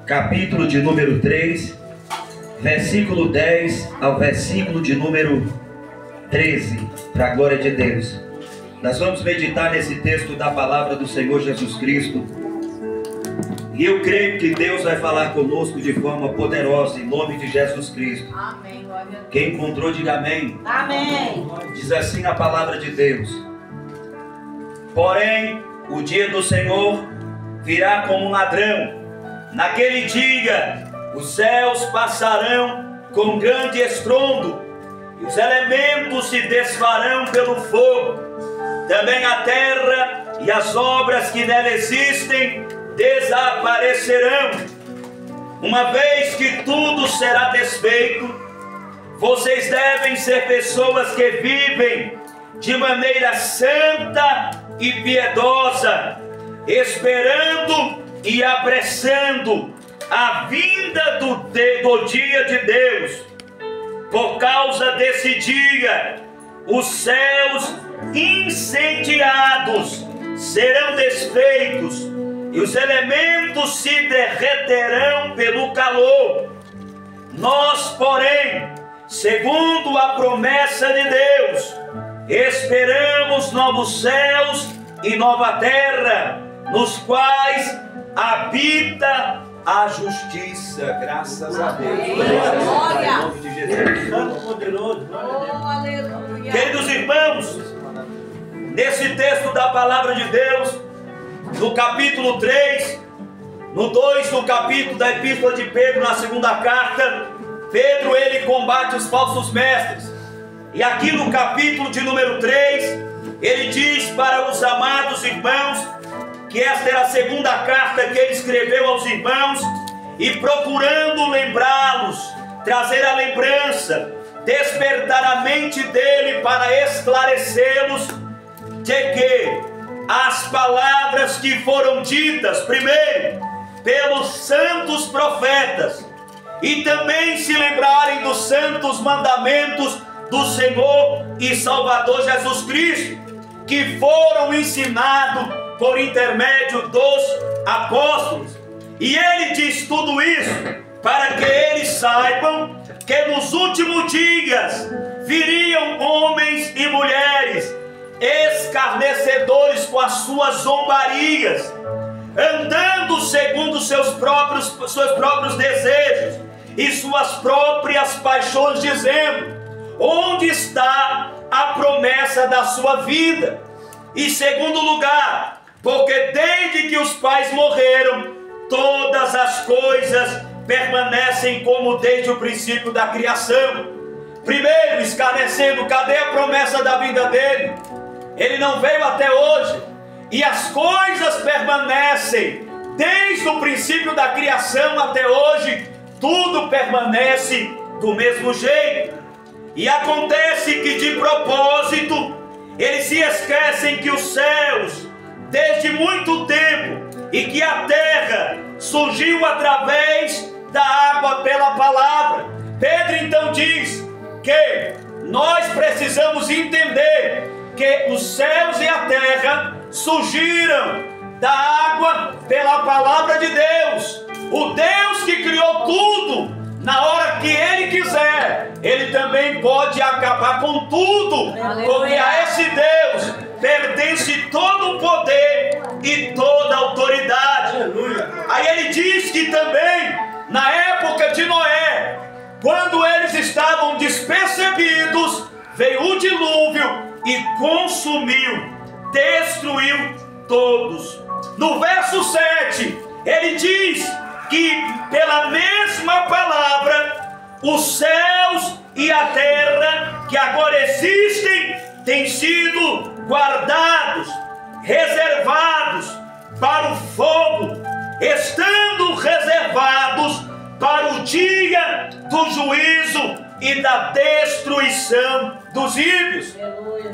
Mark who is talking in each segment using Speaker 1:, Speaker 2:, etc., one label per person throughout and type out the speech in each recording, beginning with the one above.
Speaker 1: capítulo de número 3, versículo 10 ao versículo de número 13, para a glória de Deus. Nós vamos meditar nesse texto da palavra do Senhor Jesus Cristo. E eu creio que Deus vai falar conosco de forma poderosa, em nome de Jesus Cristo.
Speaker 2: Amém. Glória a Deus.
Speaker 1: Quem encontrou, diga amém.
Speaker 2: Amém.
Speaker 1: Diz assim a palavra de Deus: porém, o dia do Senhor virá como um ladrão. Naquele dia, os céus passarão com grande estrondo, e os elementos se desfarão pelo fogo. Também a terra e as obras que nela existem desaparecerão. Uma vez que tudo será desfeito, vocês devem ser pessoas que vivem de maneira santa e piedosa, esperando e apressando a vinda do dia de Deus. Por causa desse dia, os céus incendiados serão desfeitos e os elementos se derreterão pelo calor. Nós, porém, segundo a promessa de Deus, esperamos novos céus e nova terra, nos quais habita a justiça. Graças a Deus.
Speaker 2: Glória.
Speaker 1: Em nome de Jesus.
Speaker 3: Santo poderoso.
Speaker 2: Oh, aleluia.
Speaker 1: Queridos irmãos, nesse texto da palavra de Deus, no capítulo 3, no 2 do capítulo da epístola de Pedro, na segunda carta, Pedro ele combate os falsos mestres. E aqui no capítulo de número 3, ele diz para os amados irmãos que esta era a segunda carta que ele escreveu aos irmãos, e procurando lembrá-los, trazer a lembrança, despertar a mente dele para esclarecê-los de que as palavras que foram ditas primeiro pelos santos profetas, e também se lembrarem dos santos mandamentos do Senhor e Salvador Jesus Cristo, que foram ensinados por intermédio dos apóstolos. E ele diz tudo isso para que eles saibam que nos últimos dias viriam homens e mulheres escarnecedores com as suas zombarias, andando segundo seus próprios desejos e suas próprias paixões, dizendo: onde está a promessa da sua vida? E segundo lugar, porque desde que os pais morreram, todas as coisas permanecem como desde o princípio da criação. Primeiro, escarnecendo, cadê a promessa da vida dele? Ele não veio até hoje. E as coisas permanecem desde o princípio da criação até hoje. Tudo permanece do mesmo jeito. E acontece que de propósito eles se esquecem que os céus, desde muito tempo, e que a terra surgiu através da água pela palavra. Pedro então diz que nós precisamos entender que os céus e a terra surgiram da água pela palavra de Deus. O Deus que criou tudo, na hora que Ele quiser, Ele também pode acabar com tudo, porque a esse Deus pertence todo o poder e toda a autoridade. Aí ele diz que também, na época de Noé, quando eles estavam despercebidos, veio o dilúvio e consumiu, destruiu todos. No verso 7, ele diz que pela mesma palavra, os céus e a terra que agora existem têm sido guardados, reservados para o fogo, estando reservados para o dia do juízo e da destruição dos ímpios.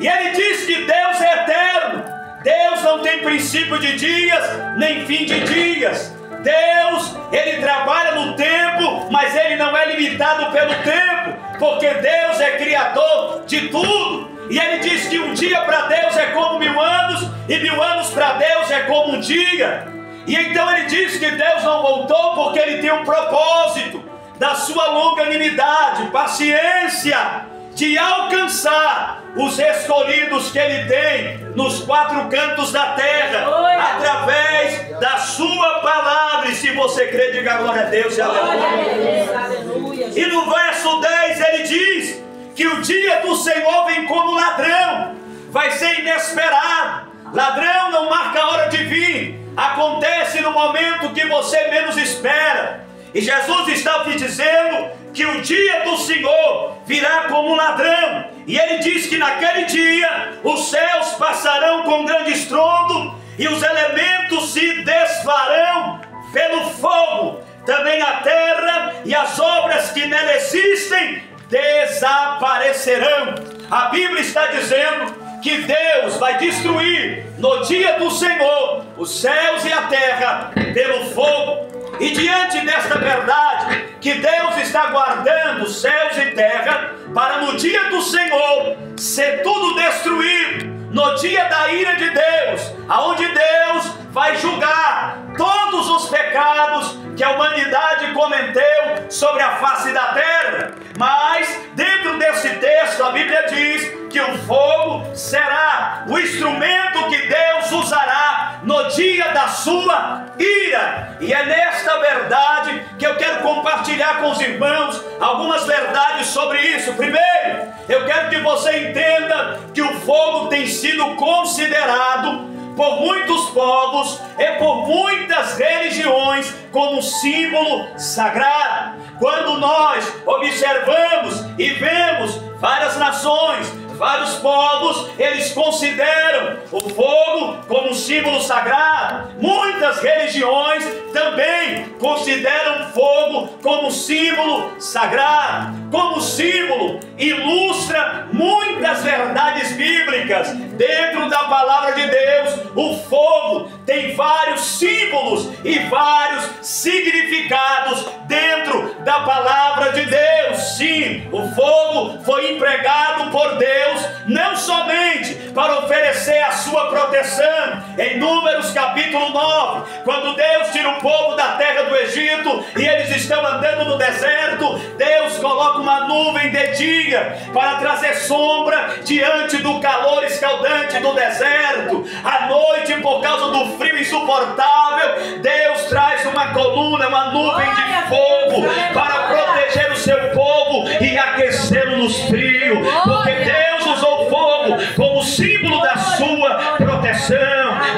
Speaker 1: E ele diz que Deus é eterno. Deus não tem princípio de dias, nem fim de dias. Deus, Ele trabalha no tempo, mas Ele não é limitado pelo tempo, porque Deus é criador de tudo. E Ele diz que um dia para Deus é como 1000 anos, e 1000 anos para Deus é como um dia. E então ele diz que Deus não voltou porque ele tem um propósito da sua longanimidade, paciência, de alcançar os escolhidos que ele tem nos 4 cantos da terra, através da sua palavra. E se você crê, diga glória a Deus e aleluia. E no verso 10 ele diz que o dia do Senhor vem como ladrão, vai ser inesperado. Ladrão não marca a hora de vir, acontece no momento que você menos espera. E Jesus está te dizendo que o dia do Senhor virá como um ladrão. E ele diz que naquele dia os céus passarão com grande estrondo e os elementos se desfarão pelo fogo. Também a terra e as obras que nela existem desaparecerão. A Bíblia está dizendo que Deus vai destruir no dia do Senhor os céus e a terra pelo fogo. E diante desta verdade, que Deus está guardando céus e terra para no dia do Senhor ser tudo destruído, no dia da ira de Deus, aonde Deus vai julgar todos os pecados que a humanidade cometeu sobre a face da terra. Mas dentro desse texto a Bíblia diz que o fogo será o instrumento que Deus usará no dia da sua ira. E é nesta verdade que eu quero compartilhar com os irmãos algumas verdades sobre isso. Primeiro, eu quero que você entenda que o fogo tem sido considerado por muitos povos e por muitas religiões como símbolo sagrado. Quando nós observamos e vemos várias nações, vários povos, eles consideram o fogo como um símbolo sagrado. Muitas religiões também consideram fogo como um símbolo sagrado. Como símbolo, ilustra muitas verdades bíblicas. Dentro da palavra de Deus, o fogo tem vários símbolos e vários significados dentro da palavra de Deus. Sim, o fogo foi empregado por Deus não somente para oferecer a sua proteção. Em Números capítulo 9, quando Deus tira o povo da terra do Egito e eles estão andando no deserto, Deus coloca uma nuvem de dia para trazer sombra diante do calor escaldante do deserto. À noite, por causa do frio insuportável, Deus traz uma coluna, uma nuvem de fogo para proteger o seu povo e aquecê-lo nos frios, porque Deus usou fogo como símbolo da sua proteção.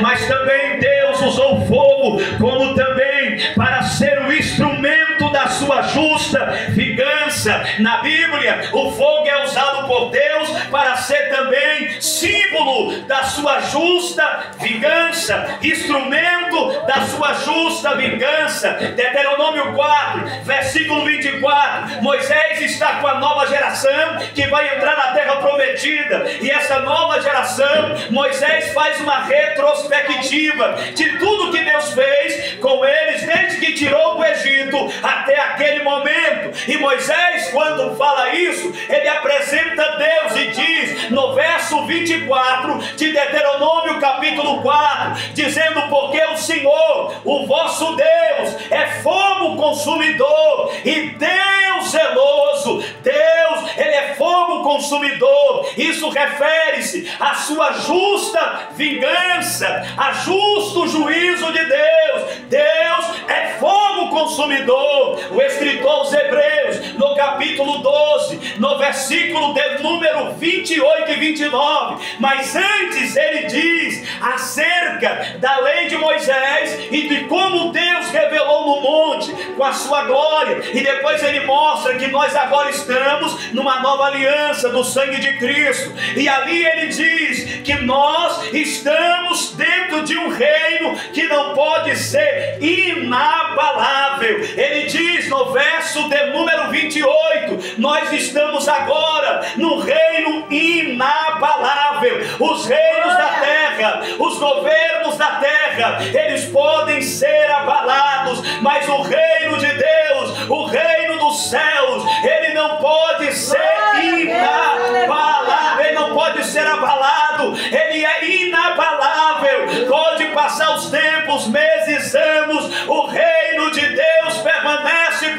Speaker 1: Mas também Deus usou fogo como também para ser o instrumento da sua justa vingança. Na Bíblia, o fogo é usado por Deus para ser também símbolo da sua justa vingança, instrumento da sua justa vingança. Deuteronômio 4, versículo 24, Moisés está com a nova geração que vai entrar na terra prometida, e essa nova geração, Moisés faz uma retrospectiva de tudo que Deus fez com eles desde que tirou do Egito até aquele momento. E Moisés, quando fala isso, ele apresenta Deus e diz no verso 24 de Deuteronômio capítulo 4, dizendo: porque o Senhor, o vosso Deus, é fogo consumidor e Deus zeloso. Deus, ele é fogo consumidor. Isso refere-se à sua justa vingança, a justo juízo de Deus. Deus é fogo consumidor. O escritor aos Hebreus, no capítulo 12, no versículo de número 28 e 29, mas antes ele diz acerca da lei de Moisés e de como Deus revelou no monte com a sua glória, e depois ele mostra que nós agora estamos numa nova aliança do sangue de Cristo, e ali ele diz que nós estamos dentro de um reino que não pode ser inabalável. Ele diz no verso de número 28, nós estamos agora no reino inabalável. Os reinos da terra, os governos da terra, eles podem ser abalados, mas o reino de Deus, o reino dos céus, ele não pode ser inabalável, ele não pode ser abalado, ele é inabalável. Pode passar os tempos, meses, anos,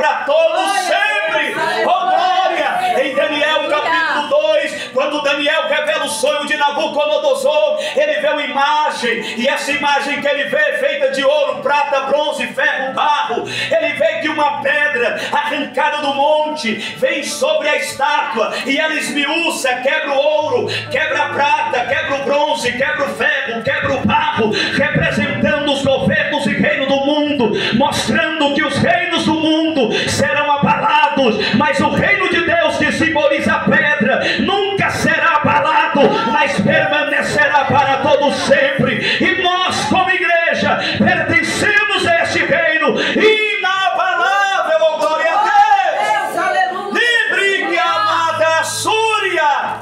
Speaker 1: para todos sempre. Oh glória! Em Daniel capítulo 2, quando Daniel revela o sonho de Nabucodonosor, ele vê uma imagem, e essa imagem que ele vê é feita de ouro, prata, bronze, ferro, barro. Ele vê que uma pedra arrancada do monte vem sobre a estátua, e ela esmiuça, quebra o ouro, quebra a prata, quebra o bronze, quebra o ferro, quebra o barro, representando os governos e reinos do mundo, mostrando que os reinos do mundo serão abalados, mas o reino de Deus, que simboliza a pedra, nunca será abalado, mas permanecerá para todo sempre. E nós, como igreja, pertencemos a este reino inabalável. Oh glória a Deus! Lembre que a amada Súria,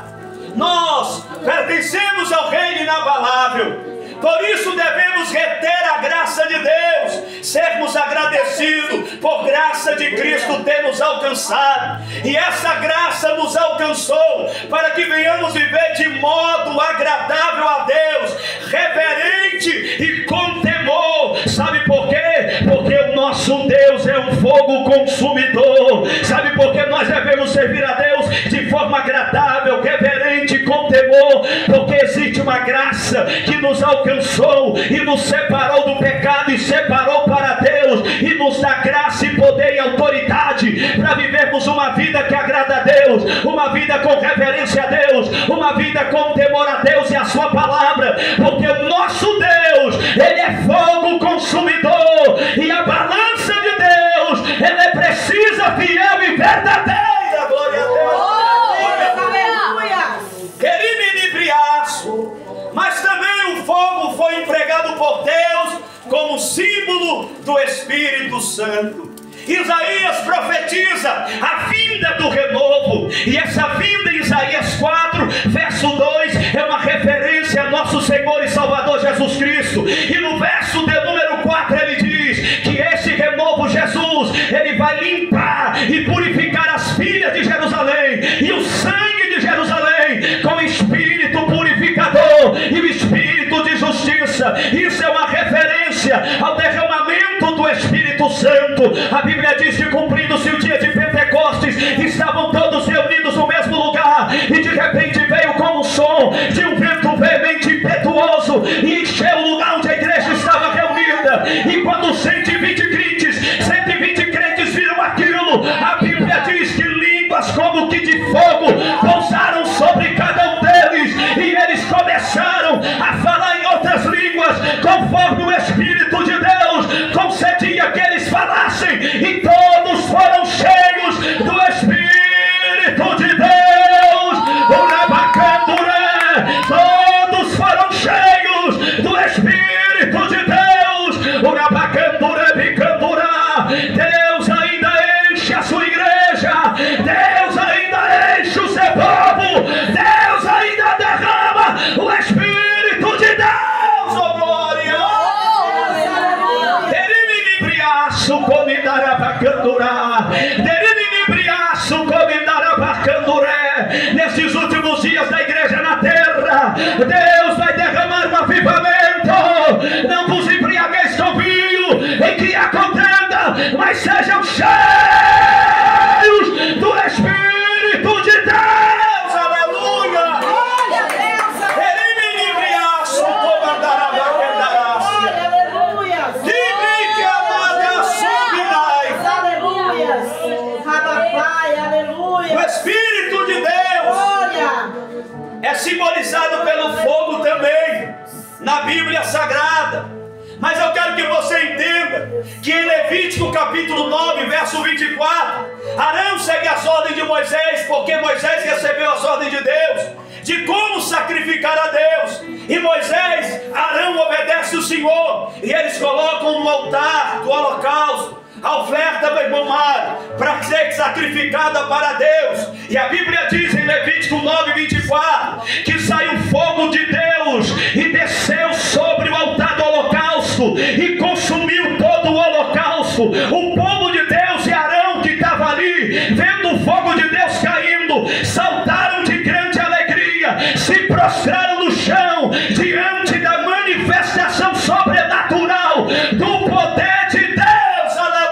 Speaker 1: nós pertencemos ao reino inabalável. Por isso devemos reter a graça de Deus, sermos agradecidos por graça de Cristo ter nos alcançado. E essa graça nos alcançou para que venhamos viver de modo agradável a Deus, reverente e com temor. Sabe por quê? Porque o nosso Deus é um fogo consumidor. Sabe por que nós devemos servir a Deus de forma agradável, reverente, com temor? Porque existe uma graça que nos alcançou e nos separou do pecado e separou para Deus, e nos dá graça e poder e autoridade para vivermos uma vida que agrada a Deus, uma vida com reverência a Deus, uma vida com temor a Deus e a sua palavra. Porque o nosso Deus, ele é fogo consumidor, e a balança de Deus, ela é precisa, fiel e verdadeira. Glória a Deus. Mas também o fogo foi empregado por Deus como símbolo do Espírito Santo. Isaías profetiza a vinda do renovo, e essa vinda em Isaías 4, verso 2, é uma referência a nosso Senhor e Salvador Jesus Cristo. E no verso de número 4 ele diz que esse renovo Jesus, ele vai limpar e purificar as filhas de Jerusalém, e o sangue de Jerusalém com o Espírito purificador e o Espírito de justiça. Isso é uma referência ao derramamento do Espírito Santo. A Bíblia diz que, cumprindo-se o dia de Pentecostes, estavam todos reunidos no mesmo lugar, e de repente veio como o som de um vento veemente e impetuoso, e encheu o lugar onde a igreja estava reunida. E quando 120 crentes viram aquilo, a Bíblia diz que línguas como que de fogo pousaram sobre cada um deles, e eles começaram a falar em outras línguas, conforme o Espírito de Deus concedia que eles falassem, e todos foram cheios do Espírito de Deus. Todos foram cheios do Espírito de Deus. Deus ainda enche a sua igreja, Deus ainda enche o seu povo, Deus ainda derrama o Espírito de Deus. Oh glória! Nesses últimos dias da igreja na terra, Deus vai derramar um avivamento. Não vos embriagueis com vinho em que há contenda, mas sejam cheios do Espírito de Deus. Aleluia!
Speaker 2: Glória a Deus!
Speaker 1: O Espírito de Deus é simbolizado pelo fogo também na Bíblia Sagrada. Mas eu quero que você entenda que em Levítico capítulo 9, verso 24, Arão segue as ordens de Moisés, porque Moisés recebeu as ordens de Deus de como sacrificar a Deus. E Moisés, Arão obedece o Senhor, e eles colocam no altar do holocausto a oferta, meu irmão Mário, para ser sacrificada para Deus. E a Bíblia diz em Levítico 9, 24, que saiu fogo de Deus e desceu sobre o altar do holocausto e consumiu todo o holocausto. O povo de Deus e Arão, que estava ali, vendo o fogo de Deus caindo, saltaram de grande alegria, se prostraram no chão diante da manifestação sobrenatural do poder de Deus. Aleluia!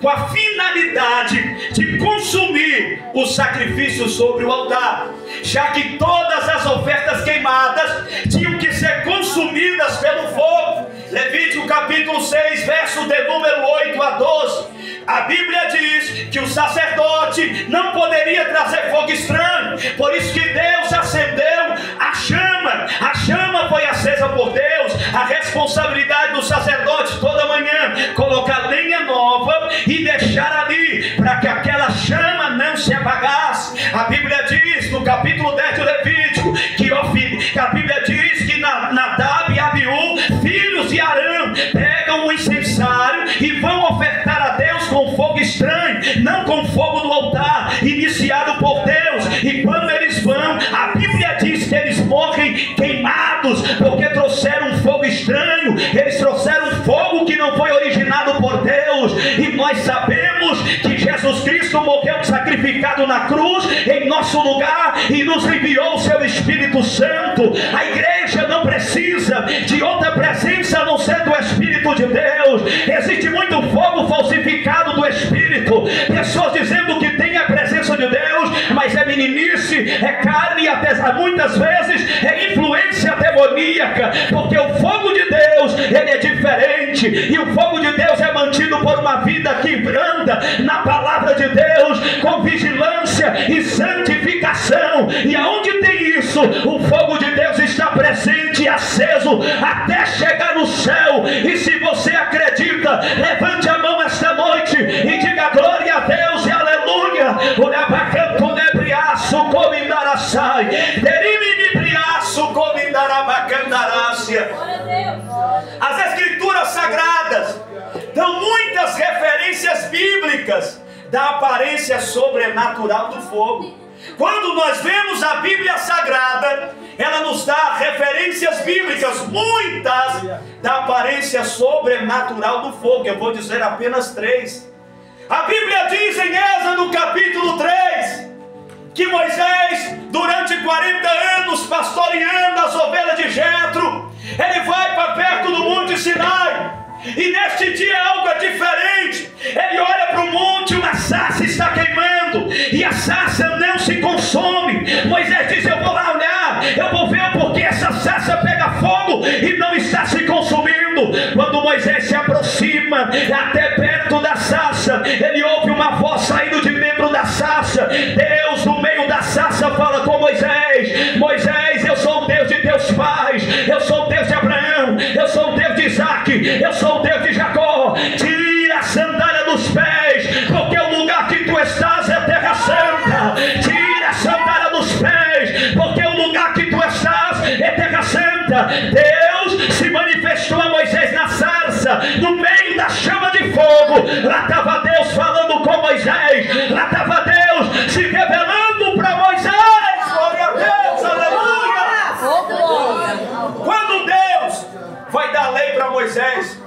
Speaker 1: com a finalidade de consumir o sacrifício sobre o altar, já que todas as ofertas queimadas tinham que ser consumidas pelo fogo. Levítico capítulo 6, verso de número 8 a 12. A Bíblia diz que o sacerdote não poderia trazer fogo estranho, por isso que Deus acendeu a chama. A chama foi acesa por Deus. A responsabilidade do sacerdote toda manhã colocar lenha nova e deixar ali, para que aquela chama não se apagasse. A Bíblia diz no capítulo 10 de Levítico que a Bíblia diz que Nadab e Abiú, filhos de Arão, pegam o incensário e vão ofertar a Deus com fogo estranho, não com fogo do altar iniciado por Deus. E quando eles vão, a Bíblia diz que eles morrem queimados, porque trouxeram um fogo estranho. Eles trouxeram um fogo que não foi originado por Deus. E nós sabemos que Jesus Cristo morreu sacrificado na cruz em nosso lugar e nos enviou o seu Espírito Santo. A igreja não precisa de outra presença a não ser do Espírito de Deus. Existe muito fogo falsificado do Espírito, pessoas dizendo que tem a presença de Deus, mas é meninice, é carne, até muitas vezes é influência demoníaca, porque o fogo de Deus, ele é diferente, e o fogo de Deus é mantido por uma vida que anda na palavra de Deus, com vigilância e santificação. E aonde tem isso, o fogo de Deus está presente e aceso até chegar no céu. E se você acredita, levante a mão esta noite e diga glória a Deus e aleluia. As escrituras sagradas dão muitas referências bíblicas da aparência sobrenatural do fogo. Quando nós vemos a Bíblia Sagrada, ela nos dá referências bíblicas, muitas, da aparência sobrenatural do fogo. Eu vou dizer apenas 3. A Bíblia diz em Êxodo capítulo 3, que Moisés, durante 40 anos, pastoreando as ovelhas de Jetro, ele vai para perto do Monte Sinai. E neste dia algo é diferente. Ele olha para o monte, uma sarça está queimando, e a sarça não se consome. Moisés diz: eu vou lá olhar, eu vou ver porque essa sarça pega fogo e não está se consumindo. Quando Moisés se aproxima até perto da sarça, ele ouve uma voz saindo de dentro da sarça. Deus, no meio da sarça, fala com Moisés: Moisés, eu sou o Deus de teus pais, eu sou o Deus de Abraão, eu sou o Deus de Isaac, eu sou o Deus de Jacó. Tira a sandália dos pés, porque o lugar que tu estás é terra santa. Tira a sandália dos pés, porque o lugar que tu estás é terra santa. Deus se manifestou a Moisés na sarça, no meio da chama de fogo. Lá estava Deus falando com Moisés, lá estava Deus se revelando para Moisés. Glória a Deus, aleluia. Quando Deus vai dar lei para Moisés,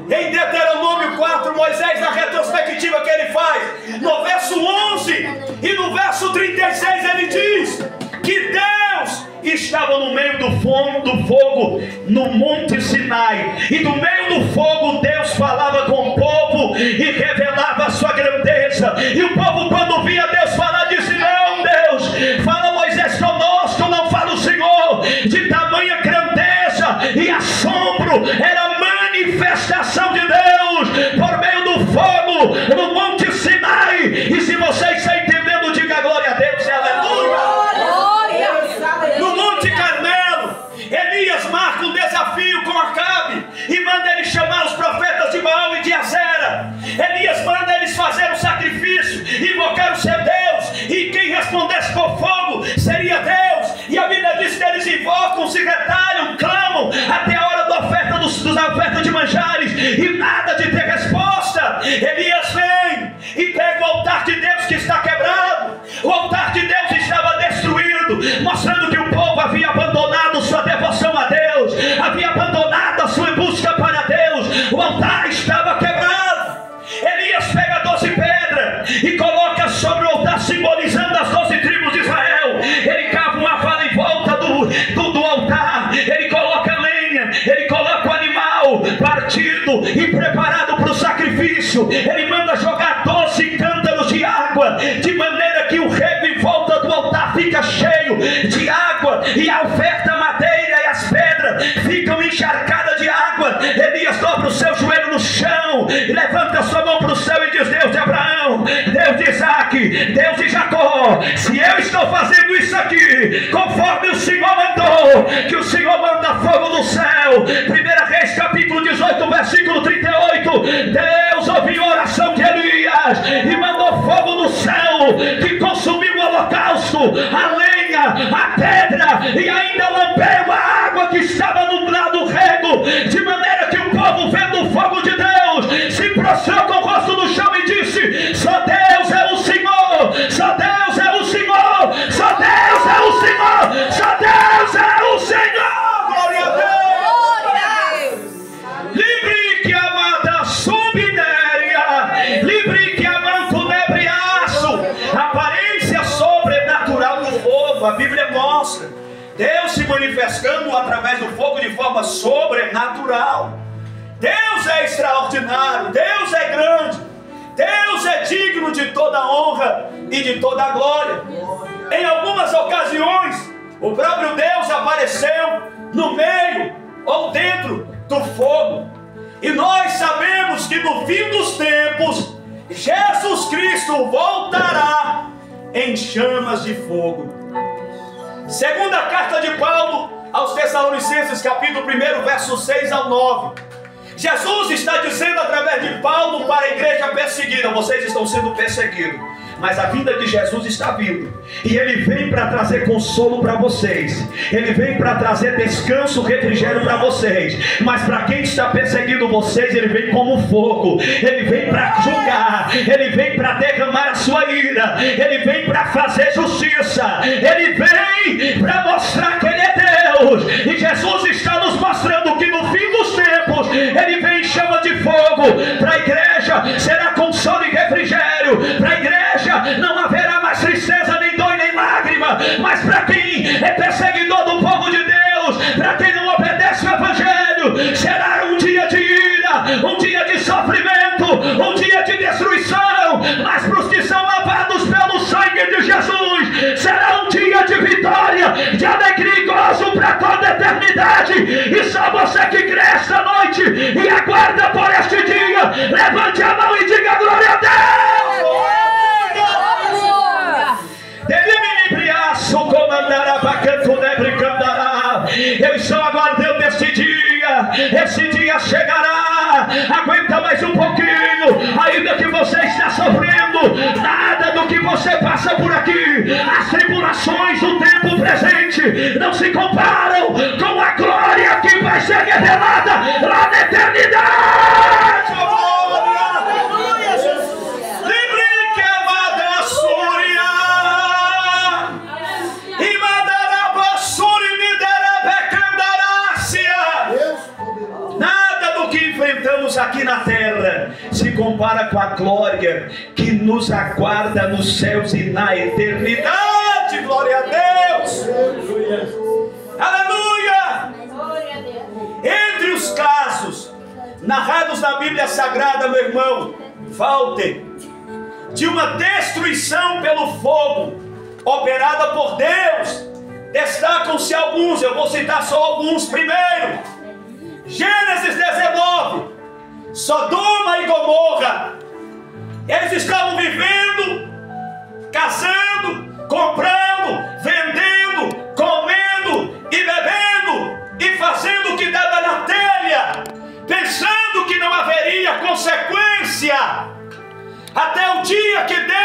Speaker 1: em Deuteronômio 4, Moisés, na retrospectiva que ele faz, no verso 11 e no verso 36, ele diz que Deus estava no meio do fogo no Monte Sinai, e no meio do fogo Deus falava com o povo e revelava a sua grandeza. E o povo, quando via Deus falar, disse: não, Deus, fala Moisés conosco, não fala o Senhor. De tamanha grandeza e assombro era a manifestação de Deus por meio do fogo no Monte Sinai. E se você está entendendo, diga glória a Deus e aleluia. No Monte Carmelo, Elias marca um desafio com Acabe e manda ele chamar os profetas de Baal e de Azera. Elias manda eles fazer um sacrifício, invocar o seu Deus, e quem respondesse com fogo seria Deus. E a Bíblia diz que eles invocam, se retalham, clamam até a hora da oferta dos ofertas de manjares, e nada de ter resposta. Elias vem e pega o altar de Deus que está quebrado. O altar de Deus estava destruído, mostrando que o povo havia abandonado sua devoção a Deus, havia abandonado a sua busca para Deus. O altar estava quebrado. Elias pega 12 pedras e coloca sobre o altar, simbolizando as 12 tribos de Israel. Ele cava uma vala em volta do altar, ele coloca lenha, ele coloca o animal partido e preparado para o sacrifício. Ele manda jogar a oferta, a madeira e as pedras ficam encharcadas de água. Elias dobra o seu joelho no chão, levanta a sua mão para o céu e diz: Deus de Abraão, Deus de Isaac, Deus de Jacó, se eu estou fazendo isso aqui conforme o Senhor mandou, que o Senhor manda fogo do céu. 1 Reis capítulo 18 versículo 38. Deus ouviu a oração de Elias e mandou fogo do céu que consumiu o holocausto, a lenha, a pedra e ainda lambeu a água que estava no rego, de maneira que o povo, vendo o fogo de Deus, se prostrou com o rosto no chão e disse: só Deus é o Senhor, só Deus é o Senhor, só Deus é o Senhor, só Deus é o Senhor. Glória a Deus. Livre que amada subnéria, livre que amanto nebriaço, aparência sobrenatural do fogo. A Bíblia mostra Deus se manifestando através do fogo de forma sobrenatural. Deus é extraordinário, Deus é grande, Deus é digno de toda honra e de toda glória. Em algumas ocasiões, o próprio Deus apareceu no meio ou dentro do fogo. E nós sabemos que no fim dos tempos, Jesus Cristo voltará em chamas de fogo. Segunda carta de Paulo aos Tessalonicenses, capítulo 1, versos 6 ao 9. Jesus está dizendo através de Paulo para a igreja perseguida: vocês estão sendo perseguidos, mas a vinda de Jesus está vindo, e Ele vem para trazer consolo para vocês, Ele vem para trazer descanso, refrigério para vocês. Mas para quem está perseguindo vocês, Ele vem como fogo, Ele vem para julgar, Ele vem para derramar a sua ira, Ele vem para fazer justiça, Ele vem para mostrar que Ele é Deus. E Jesus está nos mostrando que no fim dos tempos Ele vem em chama de fogo. Para a igreja será consolo e refrigério, para a igreja não haverá mais tristeza, nem dor, nem lágrima. Mas para quem é perseguidor do povo de Deus, para quem não obedece o Evangelho, será um dia de ira, um dia de sofrimento, um dia de destruição. Mas para os que são lavados pelo sangue de Jesus, será um dia de vitória, de alegria e gozo para toda a eternidade. E só você que crê esta noite e aguarda por este dia, levante a mão e diga glória a Deus. Eu estou aguardando este dia. Esse dia chegará. Aguenta mais um pouquinho. Ainda que você está sofrendo, nada do que você passa por aqui, as tribulações do tempo presente, não se comparam com a glória que vai ser revelada lá na eternidade. Aqui na terra se compara com a glória que nos aguarda nos céus e na eternidade. Glória a Deus. Aleluia. Entre os casos narrados na Bíblia Sagrada, meu irmão Walter, de uma destruição pelo fogo operada por Deus, destacam-se alguns. Eu vou citar só alguns. Primeiro, Gênesis 19, Sodoma e Gomorra. Eles estavam vivendo, casando, comprando, vendendo, comendo e bebendo e fazendo o que dava na telha, pensando que não haveria consequência, até o dia que Deus